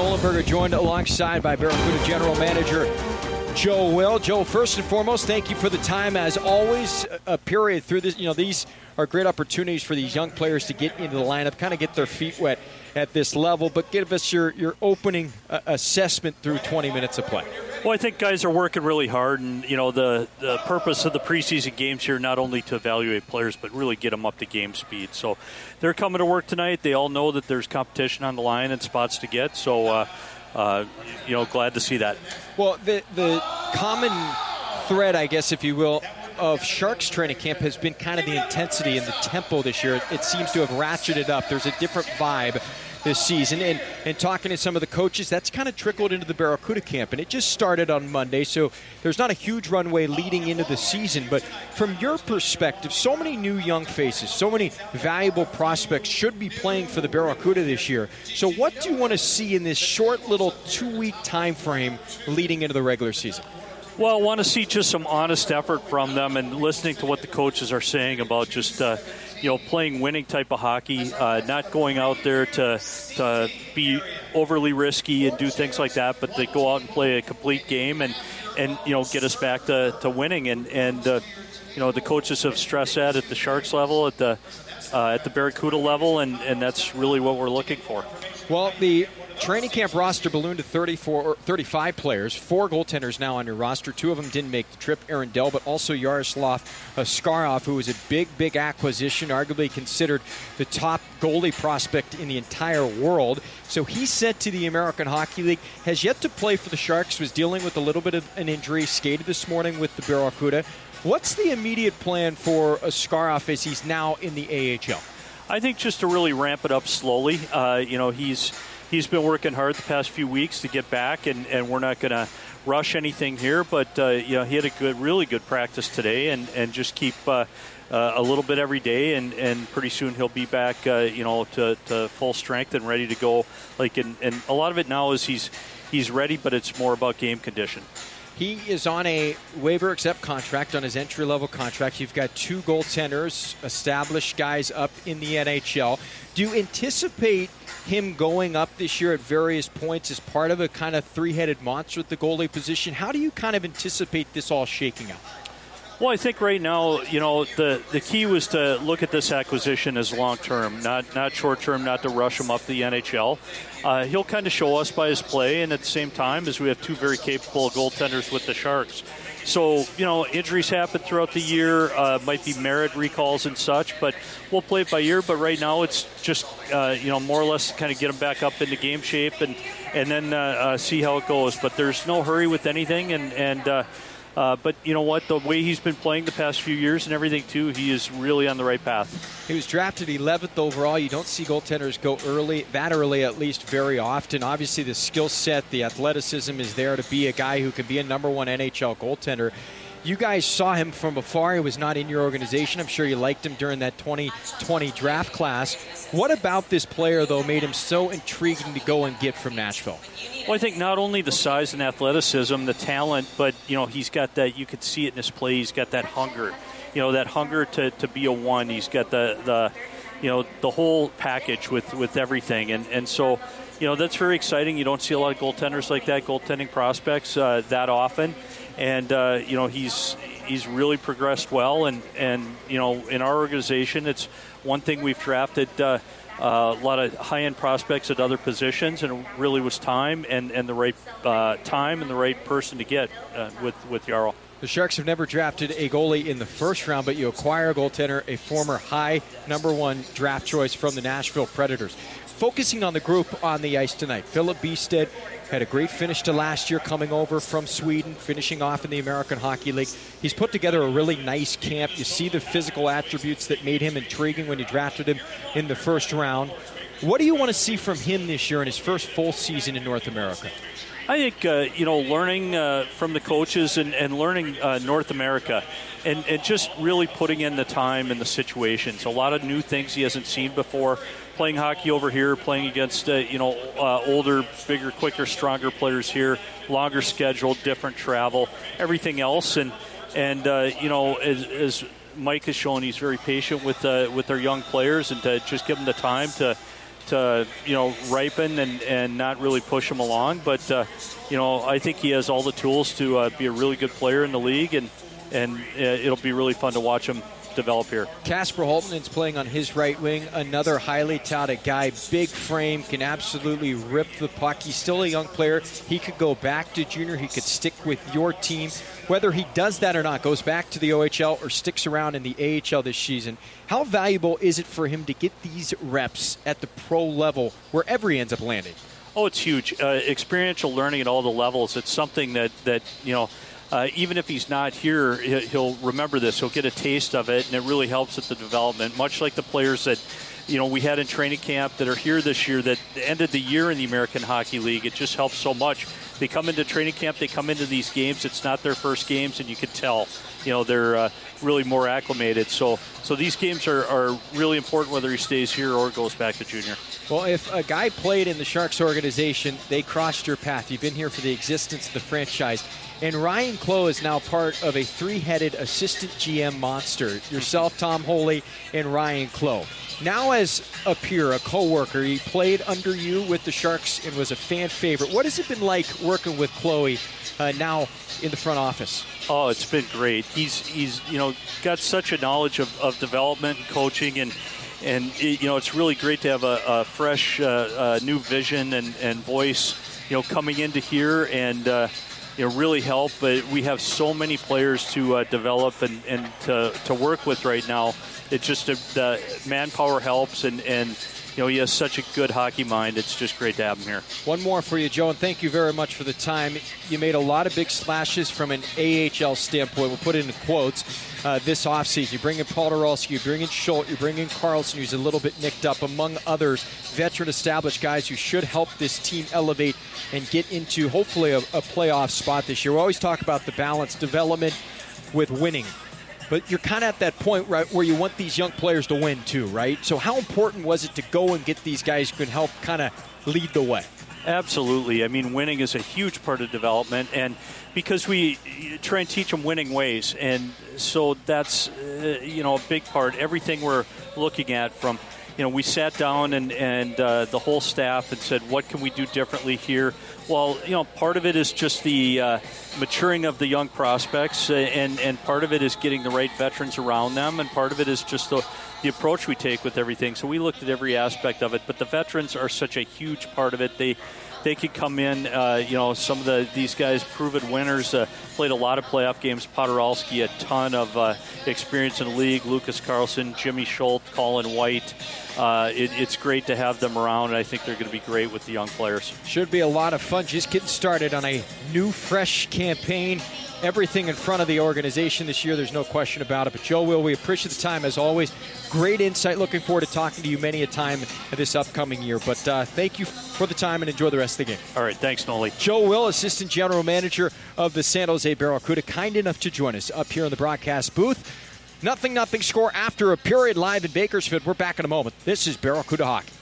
Nollenberger joined alongside by Barracuda General Manager Joe Will. Joe, first and foremost, thank you for the time as always. A period through this, these are great opportunities for these young players to get into the lineup, kind of get their feet wet at this level. But give us your opening assessment through 20 minutes of play. Well, I think guys are working really hard, and the purpose of the preseason games here not only to evaluate players but really get them up to game speed. So they're coming to work tonight. They all know that there's competition on the line and spots to get. So glad to see that. Well, the common thread, I guess, if you will, of Sharks training camp has been kind of the intensity and the tempo this year. It seems to have ratcheted up. There's a different vibe this season. And talking to some of the coaches, that's kind of trickled into the Barracuda camp. And it just started on Monday, so there's not a huge runway leading into the season. But from your perspective, so many new young faces, so many valuable prospects should be playing for the Barracuda this year. So what do you want to see in this short little 2-week time frame leading into the regular season? Well, I want to see just some honest effort from them and listening to what the coaches are saying about just playing winning type of hockey, not going out there to be overly risky and do things like that, but they go out and play a complete game and get us back to winning. And the coaches have stressed that at the Sharks level, at the Barracuda level, and that's really what we're looking for. Well, the training camp roster ballooned to 35 players. 4 goaltenders now on your roster. 2 of them didn't make the trip, Aaron Dell, but also Yaroslav Askarov, who was a big acquisition, arguably considered the top goalie prospect in the entire world. So he sent to the American Hockey League, has yet to play for the Sharks, was dealing with a little bit of an injury, skated this morning with the Barracuda. What's the immediate plan for Askarov as he's now in the AHL? I think just to really ramp it up slowly. He's been working hard the past few weeks to get back, and we're not going to rush anything here. But he had a really good practice today, and just keep a little bit every day, and pretty soon he'll be back, to full strength and ready to go. And a lot of it now is he's ready, but it's more about game condition. He is on a waiver-accept contract, on his entry-level contract. You've got 2 goaltenders, established guys up in the NHL. Do you anticipate him going up this year at various points as part of a kind of three-headed monster at the goalie position? How do you kind of anticipate this all shaking out? Well, I think right now, the key was to look at this acquisition as long-term, not short-term, not to rush him up to the NHL. He'll kind of show us by his play, and at the same time, as we have 2 very capable goaltenders with the Sharks. So, injuries happen throughout the year, might be merit recalls and such, but we'll play it by ear. But right now it's just, more or less kind of get him back up into game shape and then see how it goes. But there's no hurry with anything, but you know what? The way he's been playing the past few years and everything, too, he is really on the right path. He was drafted 11th overall. You don't see goaltenders go that early at least, very often. Obviously, the skill set, the athleticism is there to be a guy who can be a number 1 NHL goaltender. You guys saw him from afar. He was not in your organization. I'm sure you liked him during that 2020 draft class. What about this player, though, made him so intriguing to go and get from Nashville? Well, I think not only the size and athleticism, the talent, but, he's got that, you could see it in his play, he's got that hunger. That hunger to be a 1. He's got the whole package with everything. And so, that's very exciting. You don't see a lot of goaltenders like that, goaltending prospects that often. And, he's really progressed well. And in our organization, it's one thing we've drafted a lot of high-end prospects at other positions, and it really was time and the right time and the right person to get with Yarl. The Sharks have never drafted a goalie in the first round, but you acquire a goaltender, a former high number 1 draft choice from the Nashville Predators. Focusing on the group on the ice tonight, Filip Bystedt had a great finish to last year coming over from Sweden, finishing off in the American Hockey League. He's put together a really nice camp. You see the physical attributes that made him intriguing when you drafted him in the first round. What do you want to see from him this year in his first full season in North America? I think, learning from the coaches and learning North America and just really putting in the time and the situations. A lot of new things he hasn't seen before. Playing hockey over here, playing against, older, bigger, quicker, stronger players here, longer schedule, different travel, everything else. And as Mike has shown, he's very patient with our young players and to just give them the time to ripen and not really push him along. But, I think he has all the tools to be a really good player in the league, and it'll be really fun to watch him develop here. Kasper Halttunen's playing on his right wing, another highly touted guy, big frame, can absolutely rip the puck. He's still a young player. He could go back to junior. He could stick with your team. Whether he does that or not, goes back to the OHL or sticks around in the AHL this season, how valuable is it for him to get these reps at the pro level wherever he ends up landing? Oh, it's huge. Experiential learning at all the levels. It's something that even if he's not here, he'll remember this. He'll get a taste of it, and it really helps with the development. Much like the players that we had in training camp that are here this year that ended the year in the American Hockey League. It just helps so much. They come into training camp, they come into these games. It's not their first games, and you can tell, they're really more acclimated. So these games are really important whether he stays here or goes back to junior. Well, if a guy played in the Sharks organization, they crossed your path. You've been here for the existence of the franchise. And Ryan Clowe is now part of a three-headed assistant GM monster. Yourself, Tom Holy, and Ryan Clowe. Now as a peer, a co-worker, he played under you with the Sharks and was a fan favorite. What has it been like working with Clowe now in the front office? Oh, it's been great. He's got such a knowledge of development and coaching, and it's really great to have a fresh new vision and voice coming into here and really help. But we have so many players to develop and to work with right now. It's just the manpower helps, and he has such a good hockey mind. It's just great to have him here. One more for you, Joe, and thank you very much for the time. You made a lot of big splashes from an AHL standpoint. We'll put it in quotes this offseason. You bring in Podorowski, you bring in Schultz, you bring in Carlson, who's a little bit nicked up, among others, veteran established guys who should help this team elevate and get into, hopefully, a playoff spot this year. We always talk about the balance, development with winning. But you're kind of at that point, right, where you want these young players to win too, right? So how important was it to go and get these guys who can help kind of lead the way? Absolutely. I mean, winning is a huge part of development, and because we try and teach them winning ways. And so that's, a big part. Everything we're looking at from, we sat down and the whole staff and said, what can we do differently here? Well, part of it is just the maturing of the young prospects, and part of it is getting the right veterans around them, and part of it is just the approach we take with everything. So we looked at every aspect of it, but the veterans are such a huge part of it. They could come in, some of these guys, proven winners, played a lot of playoff games. Podorowski, a ton of experience in the league. Lucas Carlson, Jimmy Schultz, Colin White. It's great to have them around, and I think they're going to be great with the young players. Should be a lot of fun just getting started on a new, fresh campaign. Everything in front of the organization this year, there's no question about it. But Joe Will, we appreciate the time as always. Great insight. Looking forward to talking to you many a time this upcoming year. But thank you for the time and enjoy the rest of the game. All right. Thanks, Nolly. Joe Will, Assistant General Manager of the San Jose Barracuda, kind enough to join us up here in the broadcast booth. 0-0 score after a period live in Bakersfield. We're back in a moment. This is Barracuda Hockey.